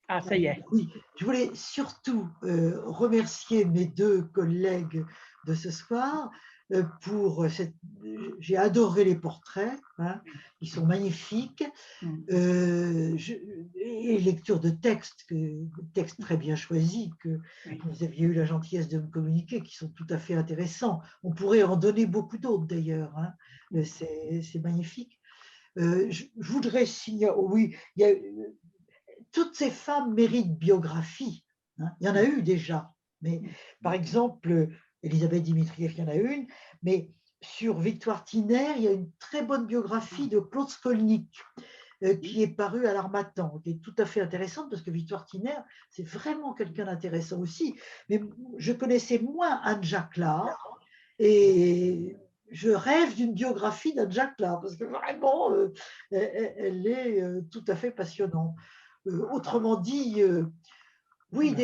Ah, ça y est. Oui, je voulais surtout remercier mes 2 collègues de ce soir pour cette. J'ai adoré les portraits, hein, ils sont magnifiques. Et lecture de textes très bien choisis que vous aviez eu la gentillesse de me communiquer, qui sont tout à fait intéressants. On pourrait en donner beaucoup d'autres d'ailleurs, hein. C'est magnifique. Je voudrais signaler, oui, il y a. Toutes ces femmes méritent biographie, hein. Il y en a eu déjà, mais par exemple, Elisabeth Dimitrieff, il y en a une, mais sur Victoire Tiner, il y a une très bonne biographie de Claude Skolnick qui est parue à l'Harmattan, qui est tout à fait intéressante parce que Victoire Tiner, c'est vraiment quelqu'un d'intéressant aussi. Mais je connaissais moins Anne Jacquelart et je rêve d'une biographie d'Anne Jacquelart parce que vraiment, elle est tout à fait passionnante. Autrement dit, oui,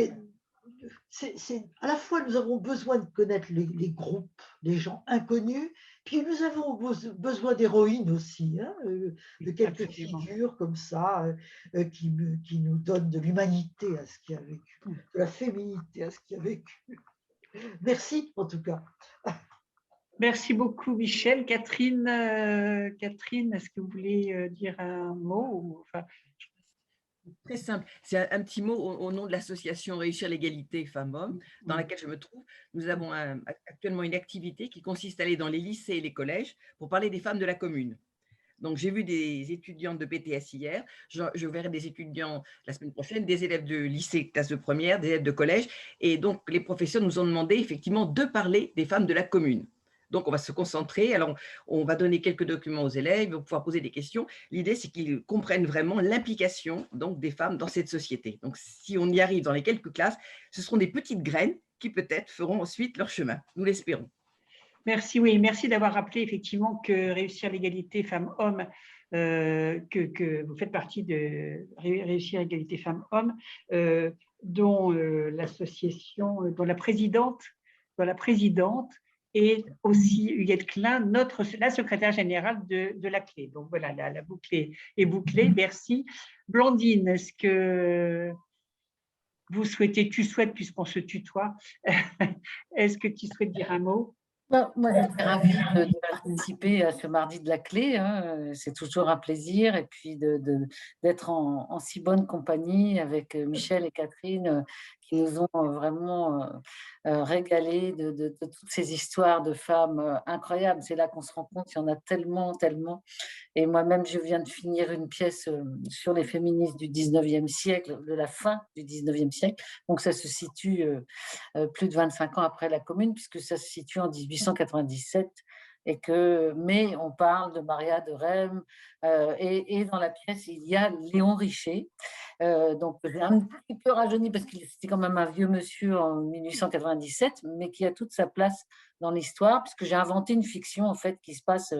à la fois nous avons besoin de connaître les groupes, les gens inconnus, puis nous avons besoin d'héroïnes aussi, hein, de quelques figures comme ça qui nous donnent de l'humanité à ce qui a vécu, de la féminité à ce qui a vécu. Merci en tout cas. Merci beaucoup, Michel. Catherine, est-ce que vous voulez dire un mot? Très simple. C'est un petit mot au nom de l'association Réussir l'égalité femmes-hommes, dans laquelle je me trouve. Nous avons actuellement une activité qui consiste à aller dans les lycées et les collèges pour parler des femmes de la commune. Donc, j'ai vu des étudiantes de BTS hier. Je verrai des étudiants la semaine prochaine, des élèves de lycée, classe de première, des élèves de collège. Et donc, les professeurs nous ont demandé effectivement de parler des femmes de la commune. Donc, on va se concentrer. Alors, on va donner quelques documents aux élèves, ils vont pouvoir poser des questions. L'idée, c'est qu'ils comprennent vraiment l'implication des femmes dans cette société. Donc, si on y arrive dans les quelques classes, ce seront des petites graines qui peut-être feront ensuite leur chemin. Nous l'espérons. Merci, oui, merci d'avoir rappelé effectivement que réussir l'égalité femmes-hommes, que vous faites partie de réussir l'égalité femmes-hommes, dont l'association, dont la présidente est aussi Huguette Klein, la secrétaire générale de la Clé. Donc voilà, la boucle est bouclée. Merci. Blandine, est-ce que tu souhaites, puisqu'on se tutoie, est-ce que tu souhaites dire un mot? Moi, j'étais ravie de participer à ce mardi de la Clé, hein. C'est toujours un plaisir. Et puis d'être en si bonne compagnie avec Michel et Catherine qui nous ont vraiment régalé de toutes ces histoires de femmes incroyables. C'est là qu'on se rend compte qu'il y en a tellement, tellement. Et moi-même, je viens de finir une pièce sur les féministes du 19e siècle, de la fin du 19e siècle. Donc, ça se situe plus de 25 ans après la Commune, puisque ça se situe en 1897. Mais on parle de Maria de Rheims, et dans la pièce, il y a Léon Richer. Donc, j'ai un petit peu rajeuni parce qu'il était quand même un vieux monsieur en 1897, mais qui a toute sa place dans l'histoire, puisque j'ai inventé une fiction en fait qui se passe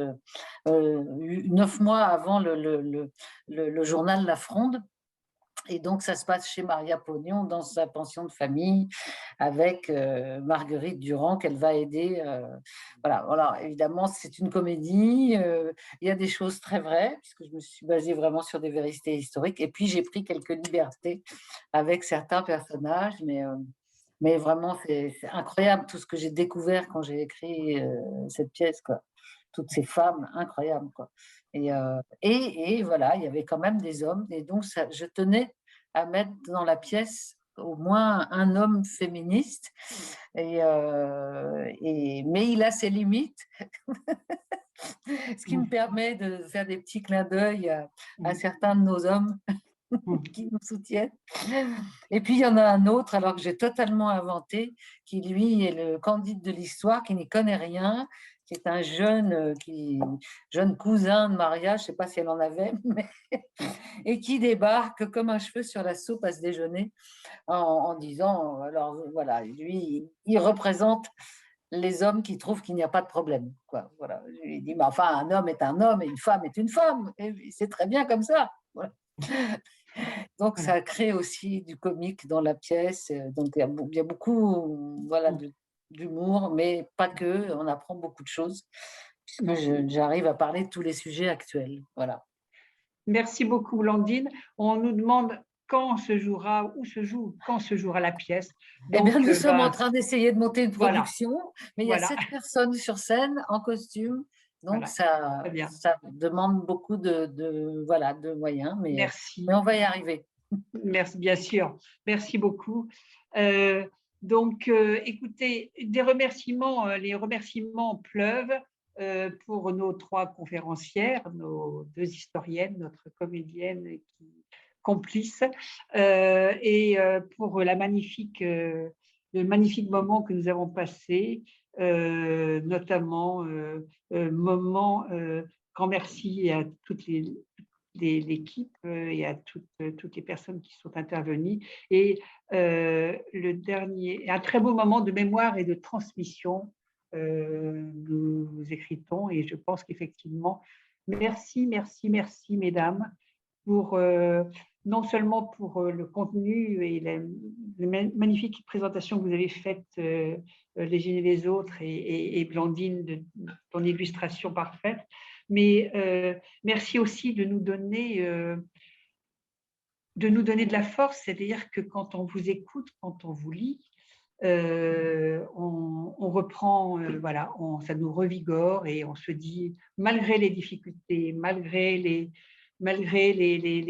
9 mois avant le journal La Fronde. Et donc, ça se passe chez Maria Pognon, dans sa pension de famille, avec Marguerite Durand, qu'elle va aider. Voilà, évidemment, c'est une comédie. Il y a des choses très vraies, puisque je me suis basée vraiment sur des vérités historiques. Et puis, j'ai pris quelques libertés avec certains personnages. Mais vraiment, c'est incroyable tout ce que j'ai découvert quand j'ai écrit cette pièce, quoi. Toutes ces femmes incroyables, quoi. Et voilà, il y avait quand même des hommes. Et donc, je tenais à mettre dans la pièce au moins un homme féministe. Mais il a ses limites, ce qui me permet de faire des petits clins d'œil à certains de nos hommes qui nous soutiennent. Et puis, il y en a un autre, alors que j'ai totalement inventé, qui, lui, est le Candide de l'histoire, qui n'y connaît rien, qui est un jeune cousin de Maria, je ne sais pas si elle en avait, et qui débarque comme un cheveu sur la soupe à ce déjeuner en disant, alors voilà, lui, il représente les hommes qui trouvent qu'il n'y a pas de problème, quoi. Voilà. Je lui dis, mais enfin, un homme est un homme et une femme est une femme, et c'est très bien comme ça. Voilà. Donc, ça crée aussi du comique dans la pièce. Donc, il y a beaucoup, voilà, d'humour, mais pas que. On apprend beaucoup de choses, puisque j'arrive à parler de tous les sujets actuels. Voilà. Merci beaucoup, Blandine. On nous demande quand se jouera la pièce. Donc, nous sommes en train d'essayer de monter une production, mais il y a 7 personnes sur scène en costume. Donc, ça demande beaucoup de moyens, mais on va y arriver. Merci, bien sûr. Merci beaucoup. Écoutez, les remerciements pleuvent pour nos 3 conférencières, nos 2 historiennes, notre comédienne complice, et pour le magnifique moment que nous avons passé, notamment grand merci à toute l'équipe et à toutes les personnes qui sont intervenues. Et un très beau moment de mémoire et de transmission, nous écrit-on, et je pense qu'effectivement, merci, mesdames, pour non seulement pour le contenu et la magnifique présentation que vous avez faite les unes et les autres, et Blandine, de ton illustration parfaite, mais merci aussi de nous donner de la force, c'est-à-dire que quand on vous écoute, quand on vous lit, on reprend, ça nous revigore, et on se dit, malgré les difficultés, malgré les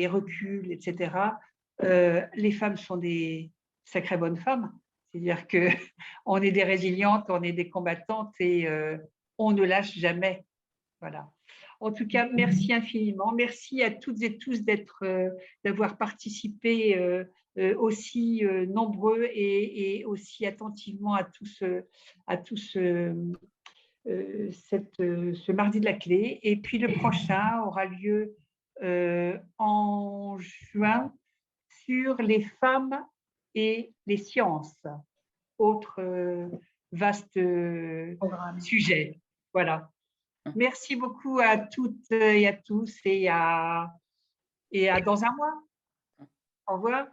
reculs, etc., les femmes sont des sacrées bonnes femmes. C'est-à-dire qu'on est des résilientes, on est des combattantes, et on ne lâche jamais. Voilà. En tout cas, merci infiniment. Merci à toutes et tous d'avoir participé aussi nombreux et aussi attentivement à ce mardi de la Clé. Et puis le prochain aura lieu en juin sur les femmes et les sciences. Autre vaste Programme. sujet. Voilà. Merci beaucoup à toutes et à tous et à dans un mois. Au revoir.